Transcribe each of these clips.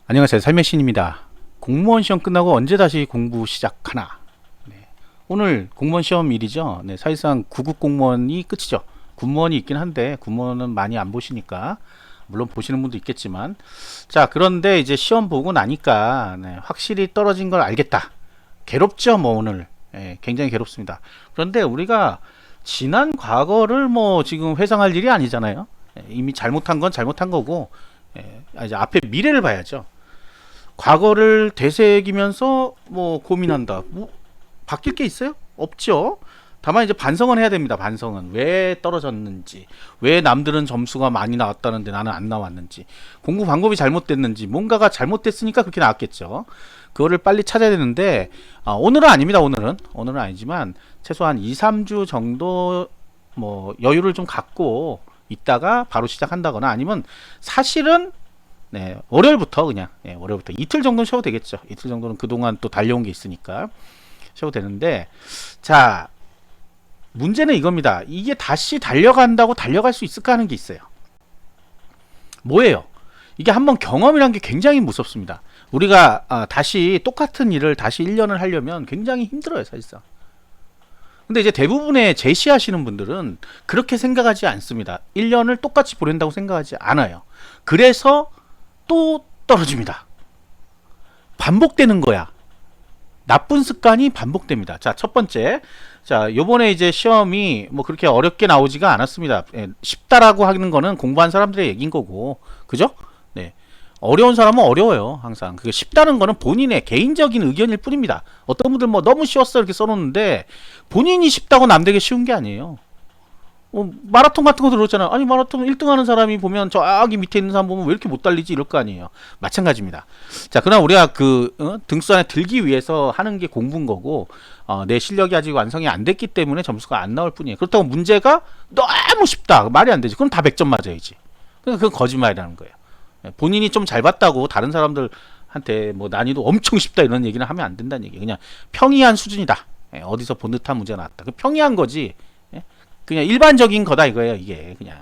안녕하세요. 삶의 신입니다. 공무원 시험 끝나고 언제 다시 공부 시작하나? 네. 오늘 공무원 시험일이죠. 네, 사실상 9급 공무원이 끝이죠. 군무원이 있긴 한데 군무원은 많이 안 보시니까 물론 보시는 분도 있겠지만, 자, 그런데 이제 시험 보고 나니까 확실히 떨어진 걸 알겠다. 괴롭죠, 뭐 오늘. 굉장히 괴롭습니다. 그런데 우리가 지난 과거를 뭐 지금 회상할 일이 아니잖아요. 이미 잘못한 건 잘못한 거고, 이제 앞에 미래를 봐야죠. 과거를 되새기면서 뭐 고민한다. 뭐 바뀔 게 있어요? 없죠. 다만 이제 반성은 해야 됩니다. 반성은 왜 떨어졌는지, 왜 남들은 점수가 많이 나왔다는데 나는 안 나왔는지, 공부 방법이 잘못됐는지, 뭔가가 잘못됐으니까 그렇게 나왔겠죠. 그거를 빨리 찾아야 되는데, 오늘은 아닙니다. 오늘은 아니지만 최소한 2, 3주 정도 뭐 여유를 좀 갖고 있다가 바로 시작한다거나, 아니면 사실은 월요일부터 그냥, 월요일부터 이틀 정도는 쉬어도 되겠죠. 이틀 정도는 그동안 또 달려온 게 있으니까 쉬어도 되는데, 자, 문제는 이겁니다. 이게 다시 달려간다고 달려갈 수 있을까 하는 게 있어요. 뭐예요? 이게 한번 경험이란 게 굉장히 무섭습니다. 우리가 다시 똑같은 일을 다시 1년을 하려면 굉장히 힘들어요, 사실상. 근데 이제 대부분의 제시하시는 분들은 그렇게 생각하지 않습니다. 1년을 똑같이 보낸다고 생각하지 않아요. 그래서 또 떨어집니다. 반복되는 거야. 나쁜 습관이 반복됩니다. 자, 첫 번째. 자, 요번에 이제 시험이 뭐 그렇게 어렵게 나오지가 않았습니다. 쉽다라고 하는 거는 공부한 사람들의 얘기인 거고. 그죠? 네. 어려운 사람은 어려워요. 항상. 그게 쉽다는 거는 본인의 개인적인 의견일 뿐입니다. 어떤 분들 뭐 너무 쉬웠어 이렇게 써놓는데 본인이 쉽다고 남들에게 쉬운 게 아니에요. 마라톤 같은 거 들었잖아. 아니, 마라톤 1등 하는 사람이 보면 저기 밑에 있는 사람 보면 왜 이렇게 못 달리지 이럴 거 아니에요. 마찬가지입니다. 자, 그러나 우리가 등수 안에 들기 위해서 하는 게 공부인 거고, 내 실력이 아직 완성이 안 됐기 때문에 점수가 안 나올 뿐이에요. 그렇다고 문제가 너무 쉽다. 말이 안 되지. 그럼 다 100점 맞아야지. 그러니까 그건 거짓말이라는 거예요. 본인이 좀 잘 봤다고 다른 사람들한테 뭐 난이도 엄청 쉽다 이런 얘기는 하면 안 된다는 얘기예요. 그냥 평이한 수준이다. 어디서 본 듯한 문제가 나왔다. 그 평이한 거지. 그냥 일반적인 거다 이거예요. 이게 그냥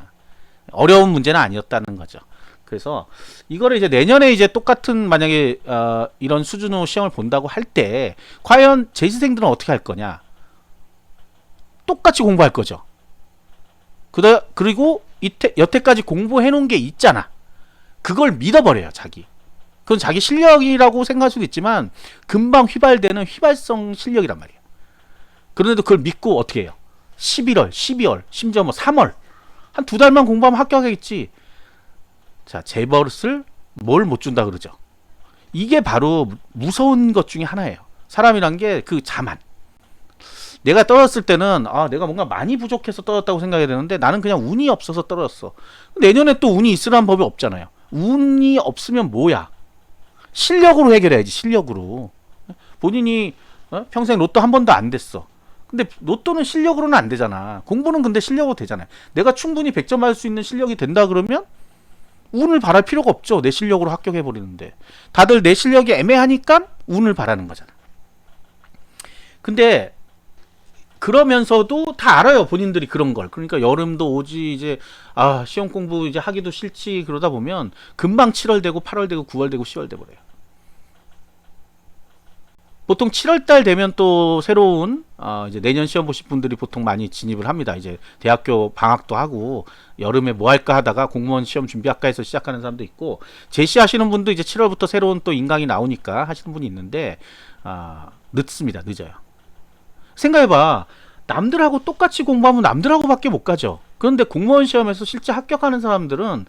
어려운 문제는 아니었다는 거죠. 그래서 이거를 이제 내년에 이제 똑같은 만약에 이런 수준으로 시험을 본다고 할 때 과연 재수생들은 어떻게 할 거냐? 똑같이 공부할 거죠. 그리고 여태까지 공부해 놓은 게 있잖아. 그걸 믿어버려요, 자기. 그건 자기 실력이라고 생각할 수도 있지만 금방 휘발되는 휘발성 실력이란 말이에요. 그런데도 그걸 믿고 어떻게 해요? 11월, 12월, 심지어 뭐 3월 한 2달만 공부하면 합격하겠지. 자, 재벌을 뭘 못 준다 그러죠. 이게 바로 무서운 것 중에 하나예요. 사람이란 게 그 자만. 내가 떨어졌을 때는 내가 뭔가 많이 부족해서 떨어졌다고 생각해야 되는데 나는 그냥 운이 없어서 떨어졌어. 내년에 또 운이 있으라는 법이 없잖아요. 운이 없으면 뭐야? 실력으로 해결해야지. 실력으로. 본인이 평생 로또 한 번도 안 됐어. 근데 로또는 실력으로는 안 되잖아. 공부는 근데 실력으로 되잖아요. 내가 충분히 100점 맞을 수 있는 실력이 된다 그러면 운을 바랄 필요가 없죠. 내 실력으로 합격해 버리는데. 다들 내 실력이 애매하니까 운을 바라는 거잖아. 근데 그러면서도 다 알아요. 본인들이 그런 걸. 그러니까 여름도 오지 이제 시험 공부 이제 하기도 싫지 그러다 보면 금방 7월 되고 8월 되고 9월 되고 10월 돼 버려요. 보통 7월달 되면 또 새로운 이제 내년 시험 보실 분들이 보통 많이 진입을 합니다. 이제 대학교 방학도 하고 여름에 뭐 할까 하다가 공무원 시험 준비할까 해서 시작하는 사람도 있고, 제시하시는 분도 이제 7월부터 새로운 또 인강이 나오니까 하시는 분이 있는데 늦습니다. 늦어요. 생각해봐. 남들하고 똑같이 공부하면 남들하고밖에 못 가죠. 그런데 공무원 시험에서 실제 합격하는 사람들은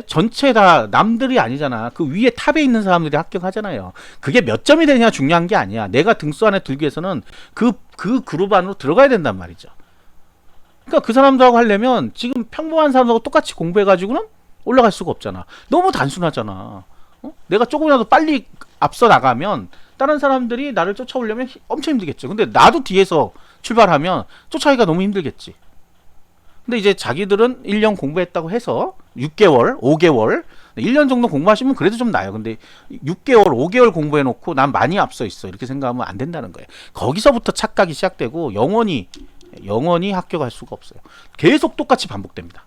전체 다 남들이 아니잖아. 그 위에 탑에 있는 사람들이 합격하잖아요. 그게 몇 점이 되냐 중요한 게 아니야. 내가 등수 안에 들기 위해서는 그 그룹 안으로 들어가야 된단 말이죠. 그러니까 그 사람들하고 하려면 지금 평범한 사람하고 똑같이 공부해가지고는 올라갈 수가 없잖아. 너무 단순하잖아. 내가 조금이라도 빨리 앞서 나가면 다른 사람들이 나를 쫓아오려면 엄청 힘들겠죠. 근데 나도 뒤에서 출발하면 쫓아가기가 너무 힘들겠지. 근데 이제 자기들은 1년 공부했다고 해서 6개월, 5개월, 1년 정도 공부하시면 그래도 좀 나아요. 근데 6개월, 5개월 공부해놓고 난 많이 앞서 있어. 이렇게 생각하면 안 된다는 거예요. 거기서부터 착각이 시작되고 영원히 합격할 수가 없어요. 계속 똑같이 반복됩니다.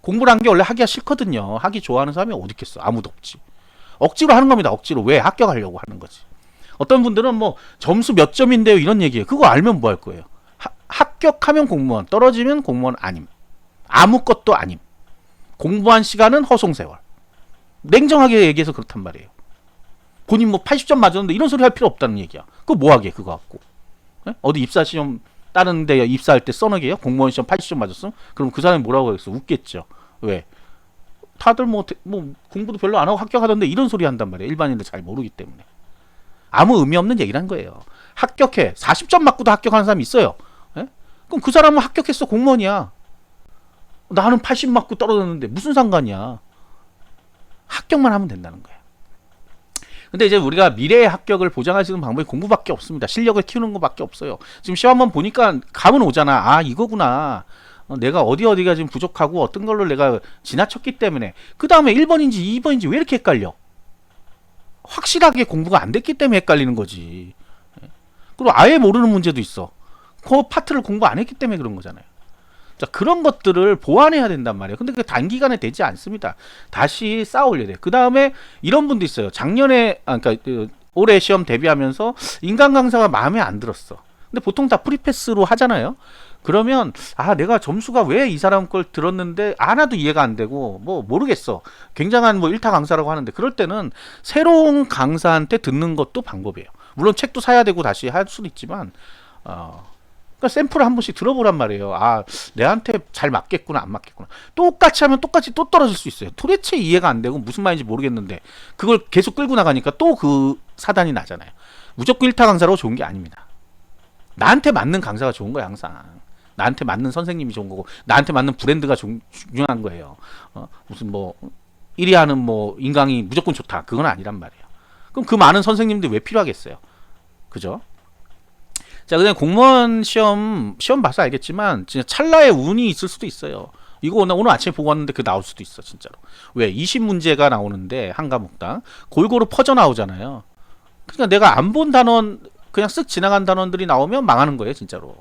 공부란 게 원래 하기가 싫거든요. 하기 좋아하는 사람이 어디 있겠어. 아무도 없지. 억지로 하는 겁니다. 억지로. 왜? 합격하려고 하는 거지. 어떤 분들은 뭐 점수 몇 점인데요 이런 얘기예요. 그거 알면 뭐 할 거예요? 합격하면 공무원, 떨어지면 공무원 아님. 아무것도 아님. 공부한 시간은 허송세월. 냉정하게 얘기해서 그렇단 말이에요. 본인 뭐 80점 맞았는데 이런 소리 할 필요 없다는 얘기야. 그거 뭐하게 그거 갖고. 네? 어디 입사 시험 다른 데 입사할 때 써너게요? 공무원 시험 80점 맞았음? 그럼 그 사람이 뭐라고 하겠어? 웃겠죠. 왜? 다들 뭐 공부도 별로 안 하고 합격하던데 이런 소리 한단 말이에요. 일반인들 잘 모르기 때문에. 아무 의미 없는 얘기란 거예요. 합격해. 40점 맞고도 합격하는 사람이 있어요. 예? 그럼 그 사람은 합격했어. 공무원이야. 나는 80 맞고 떨어졌는데 무슨 상관이야. 합격만 하면 된다는 거야. 근데 이제 우리가 미래의 합격을 보장할 수 있는 방법이 공부밖에 없습니다. 실력을 키우는 것밖에 없어요. 지금 시험 한번 보니까 감은 오잖아. 아 이거구나. 내가 어디가 지금 부족하고 어떤 걸로 내가 지나쳤기 때문에 그 다음에 1번인지 2번인지 왜 이렇게 헷갈려? 확실하게 공부가 안 됐기 때문에 헷갈리는 거지. 그리고 아예 모르는 문제도 있어. 그 파트를 공부 안 했기 때문에 그런 거잖아요. 자, 그런 것들을 보완해야 된단 말이에요. 근데 그게 단기간에 되지 않습니다. 다시 쌓아 올려야 돼요. 그 다음에 이런 분도 있어요. 작년에, 그러니까 올해 시험 대비하면서 인간 강사가 마음에 안 들었어. 근데 보통 다 프리패스로 하잖아요. 그러면 아 내가 점수가 왜 이 사람 걸 들었는데 하나도 이해가 안 되고 뭐 모르겠어. 굉장한 뭐 일타 강사라고 하는데 그럴 때는 새로운 강사한테 듣는 것도 방법이에요. 물론 책도 사야 되고 다시 할 수도 있지만 그러니까 샘플을 한 번씩 들어보란 말이에요. 아 내한테 잘 맞겠구나 안 맞겠구나. 똑같이 하면 똑같이 또 떨어질 수 있어요. 도대체 이해가 안 되고 무슨 말인지 모르겠는데 그걸 계속 끌고 나가니까 또 그 사단이 나잖아요. 무조건 일타 강사로 좋은 게 아닙니다. 나한테 맞는 강사가 좋은 거야 항상. 나한테 맞는 선생님이 좋은 거고 나한테 맞는 브랜드가 중요한 거예요. 무슨 뭐 1위 하는 뭐 인강이 무조건 좋다. 그건 아니란 말이에요. 그럼 그 많은 선생님들 왜 필요하겠어요? 그죠? 자, 그다음에 공무원 시험 봐서 알겠지만 진짜 찰나의 운이 있을 수도 있어요. 이거 오늘 아침에 보고 왔는데 그 나올 수도 있어 진짜로. 왜? 20문제가 나오는데 한 과목당 골고루 퍼져 나오잖아요. 그러니까 내가 안 본 단원 그냥 쓱 지나간 단원들이 나오면 망하는 거예요 진짜로.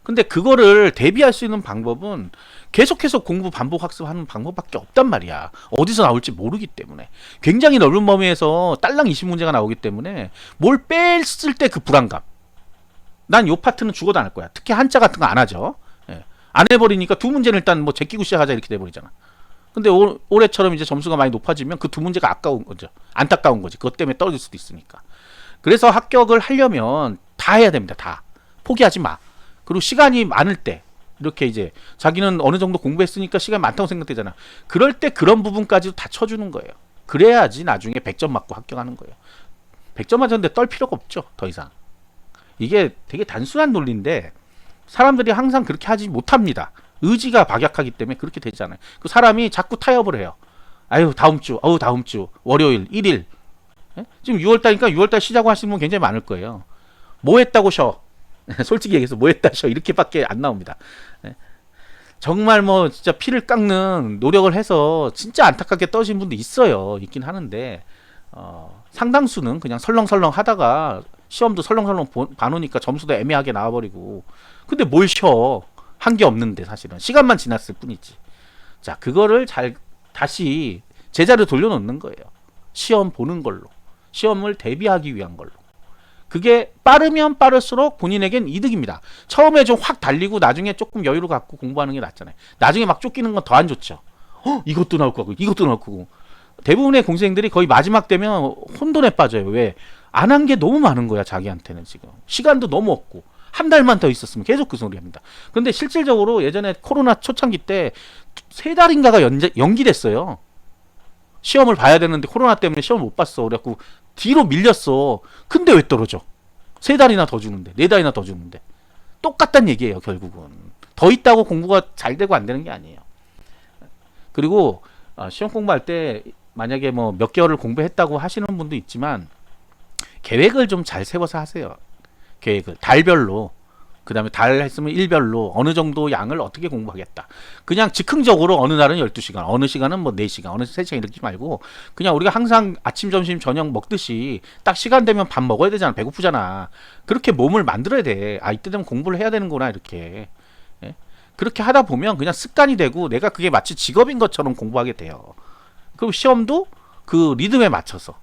근데 그거를 대비할 수 있는 방법은 계속해서 공부 반복 학습하는 방법밖에 없단 말이야. 어디서 나올지 모르기 때문에. 굉장히 넓은 범위에서 딸랑 20문제가 나오기 때문에 뭘 뺐을 때 그 불안감. 난 요 파트는 죽어도 안 할 거야. 특히 한자 같은 거 안 하죠. 예. 안 해버리니까 두 문제는 일단 뭐 제끼고 시작하자 이렇게 돼버리잖아. 근데 올해처럼 이제 점수가 많이 높아지면 그 두 문제가 아까운 거죠. 안타까운 거지. 그것 때문에 떨어질 수도 있으니까. 그래서 합격을 하려면 다 해야 됩니다. 다. 포기하지 마. 그리고 시간이 많을 때 이렇게 이제 자기는 어느 정도 공부했으니까 시간이 많다고 생각되잖아. 그럴 때 그런 부분까지도 다 쳐주는 거예요. 그래야지 나중에 100점 맞고 합격하는 거예요. 100점 맞았는데 떨 필요가 없죠. 더 이상. 이게 되게 단순한 논리인데 사람들이 항상 그렇게 하지 못합니다. 의지가 박약하기 때문에 그렇게 되잖아요. 그 사람이 자꾸 타협을 해요. 아유 다음 주 월요일 1일 지금 6월달이니까 6월달 쉬자고 하시는 분 굉장히 많을 거예요. 뭐 했다고 쉬어? 솔직히 얘기해서 뭐 했다 쉬어? 이렇게밖에 안 나옵니다. 정말 뭐 진짜 피를 깎는 노력을 해서 진짜 안타깝게 떠신 분도 있어요. 있긴 하는데 상당수는 그냥 설렁설렁 하다가 시험도 설렁설렁 봐놓으니까 점수도 애매하게 나와버리고 근데 뭘 쉬어? 한 게 없는데 사실은 시간만 지났을 뿐이지. 자 그거를 잘 다시 제자리로 돌려놓는 거예요. 시험 보는 걸로. 시험을 대비하기 위한 걸로. 그게 빠르면 빠를수록 본인에겐 이득입니다. 처음에 좀 확 달리고 나중에 조금 여유를 갖고 공부하는 게 낫잖아요. 나중에 막 쫓기는 건 더 안 좋죠. 이것도 나올 거고 이것도 나올 거고. 대부분의 공생들이 거의 마지막 되면 혼돈에 빠져요. 왜? 안 한 게 너무 많은 거야 자기한테는 지금. 시간도 너무 없고. 한 달만 더 있었으면 계속 그 소리 합니다. 근데 실질적으로 예전에 코로나 초창기 때 3달인가가 연기됐어요. 시험을 봐야 되는데 코로나 때문에 시험을 못 봤어. 그래갖고 뒤로 밀렸어. 근데 왜 떨어져? 3달이나 더 주는데 4달이나 더 주는데 똑같단 얘기예요. 결국은 더 있다고 공부가 잘 되고 안 되는 게 아니에요. 그리고 시험 공부할 때 만약에 뭐 몇 개월을 공부했다고 하시는 분도 있지만 계획을 좀 잘 세워서 하세요. 계획을 달별로, 그 다음에 달 했으면 일별로 어느 정도 양을 어떻게 공부하겠다. 그냥 즉흥적으로 어느 날은 12시간, 어느 시간은 뭐 4시간, 어느 3시간 이렇게 말고 그냥 우리가 항상 아침, 점심, 저녁 먹듯이 딱 시간 되면 밥 먹어야 되잖아. 배고프잖아. 그렇게 몸을 만들어야 돼. 아 이때 되면 공부를 해야 되는구나 이렇게. 예? 그렇게 하다 보면 그냥 습관이 되고 내가 그게 마치 직업인 것처럼 공부하게 돼요. 그리고 시험도 그 리듬에 맞춰서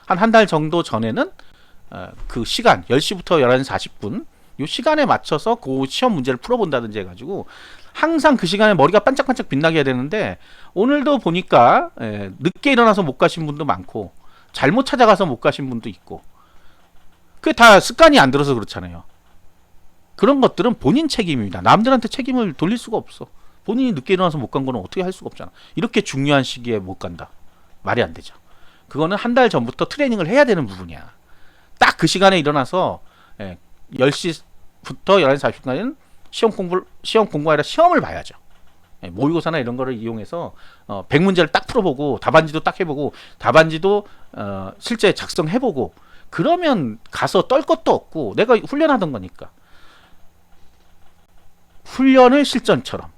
한 달 정도 전에는 그 시간 10시부터 11시 40분 요 시간에 맞춰서 그 시험 문제를 풀어본다든지 해가지고 항상 그 시간에 머리가 반짝반짝 빛나게 해야 되는데 오늘도 보니까 늦게 일어나서 못 가신 분도 많고 잘못 찾아가서 못 가신 분도 있고 그게 다 습관이 안 들어서 그렇잖아요. 그런 것들은 본인 책임입니다. 남들한테 책임을 돌릴 수가 없어. 본인이 늦게 일어나서 못 간 거는 어떻게 할 수가 없잖아. 이렇게 중요한 시기에 못 간다. 말이 안 되죠. 그거는 한 달 전부터 트레이닝을 해야 되는 부분이야. 딱 그 시간에 일어나서 10시부터 11시 40분까지는 시험 공부 아니라 시험을 봐야죠. 모의고사나 이런 거를 이용해서 100문제를 딱 풀어보고 답안지도 딱 해보고 답안지도 실제 작성해보고 그러면 가서 떨 것도 없고 내가 훈련하던 거니까 훈련을 실전처럼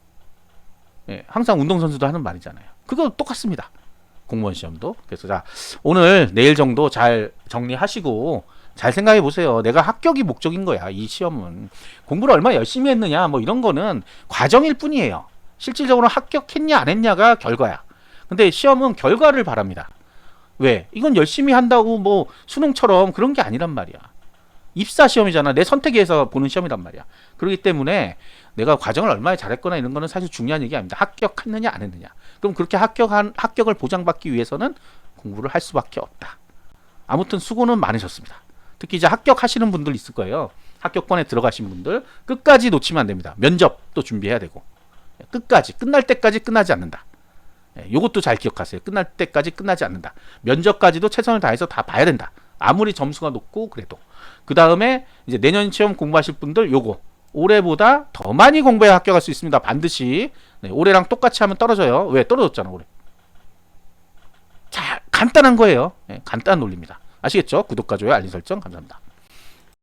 항상 운동선수도 하는 말이잖아요. 그거 똑같습니다. 공무원 시험도. 그래서 자 오늘 내일 정도 잘 정리하시고 잘 생각해 보세요. 내가 합격이 목적인 거야. 이 시험은 공부를 얼마나 열심히 했느냐 뭐 이런 거는 과정일 뿐이에요. 실질적으로 합격했냐 안 했냐가 결과야. 근데 시험은 결과를 바랍니다. 왜? 이건 열심히 한다고 뭐 수능처럼 그런 게 아니란 말이야. 입사 시험이잖아. 내 선택에서 보는 시험이란 말이야. 그렇기 때문에 내가 과정을 얼마나 잘했거나 이런 거는 사실 중요한 얘기 아닙니다. 합격했느냐 안 했느냐. 그럼 그렇게 합격을 보장받기 위해서는 공부를 할 수밖에 없다. 아무튼 수고는 많으셨습니다. 특히 이제 합격하시는 분들 있을 거예요. 합격권에 들어가신 분들 끝까지 놓치면 안 됩니다. 면접도 준비해야 되고 끝까지 끝날 때까지 끝나지 않는다. 요것도 잘 기억하세요. 끝날 때까지 끝나지 않는다. 면접까지도 최선을 다해서 다 봐야 된다. 아무리 점수가 높고 그래도. 그 다음에 이제 내년 시험 공부하실 분들 요거 올해보다 더 많이 공부해야 합격할 수 있습니다. 반드시. 올해랑 똑같이 하면 떨어져요. 왜? 떨어졌잖아 올해. 자 간단한 거예요. 간단한 논리입니다. 아시겠죠? 구독과 좋아요 알림 설정 감사합니다.